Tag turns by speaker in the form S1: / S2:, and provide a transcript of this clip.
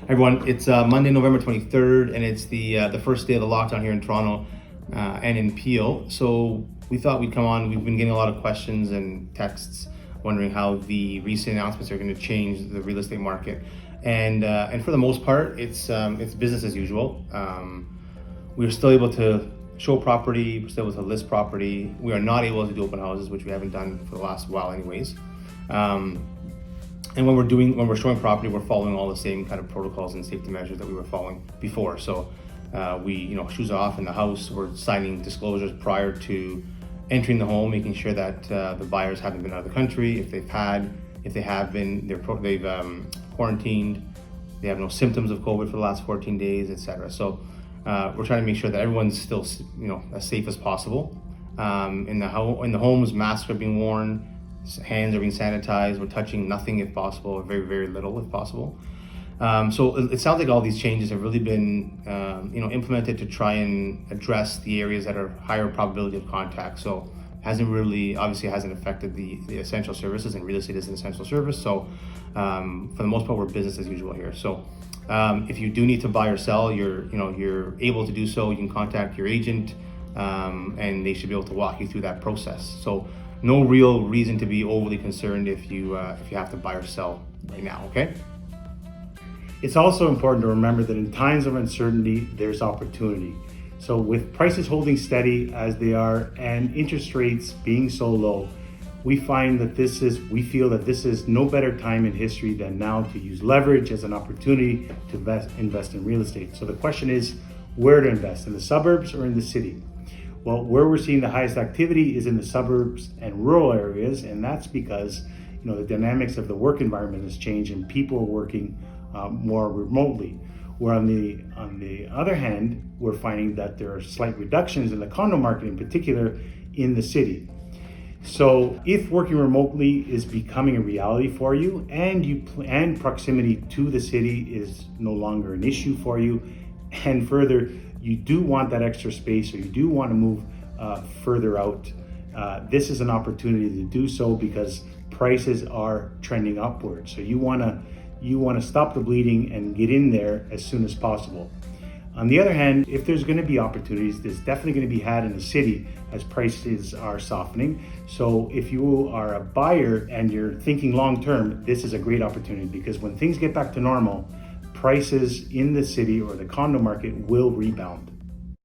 S1: Everyone, it's Monday, November 23rd, and it's the first day of the lockdown here in Toronto and in Peel. So we thought we'd come on. We've been getting a lot of questions and texts wondering how the recent announcements are going to change the real estate market. And for the most part, it's business as usual. We're still able to show property, we're still able to list property. We are not able to do open houses, which we haven't done for the last while anyways. And when we're showing property, we're following all the same kind of protocols and safety measures that we were following before. So shoes off in the house. We're signing disclosures prior to entering the home, making sure that the buyers haven't been out of the country. If they have been, they've quarantined. They have no symptoms of COVID for the last 14 days, etc. So we're trying to make sure that everyone's still, as safe as possible. In the homes, masks are being worn. Hands are being sanitized. We're touching nothing if possible, or very, very little if possible. So it sounds like all these changes have really been, implemented to try and address the areas that are higher probability of contact. So obviously hasn't affected the essential services, and real estate is an essential service. So for the most part, we're business as usual here. So if you do need to buy or sell, you're able to do so. You can contact your agent, and they should be able to walk you through that process. So no real reason to be overly concerned if you have to buy or sell right now, okay?
S2: It's also important to remember that in times of uncertainty, there's opportunity. So with prices holding steady as they are and interest rates being so low, we feel that this is no better time in history than now to use leverage as an opportunity to invest in real estate. So the question is, where to invest, in the suburbs or in the city? Well, where we're seeing the highest activity is in the suburbs and rural areas, and that's because the dynamics of the work environment has changed and people are working more remotely. Where on the other hand, we're finding that there are slight reductions in the condo market, in particular in the city. So if working remotely is becoming a reality for you, and proximity to the city is no longer an issue for you, and further, you do want that extra space, or you do want to move further out, this is an opportunity to do so because prices are trending upward. So you want to stop the bleeding and get in there as soon as possible. On the other hand, if there's going to be opportunities, there's definitely going to be had in the city as prices are softening. So if you are a buyer and you're thinking long term, this is a great opportunity, because when things get back to normal, prices in the city or the condo market will rebound.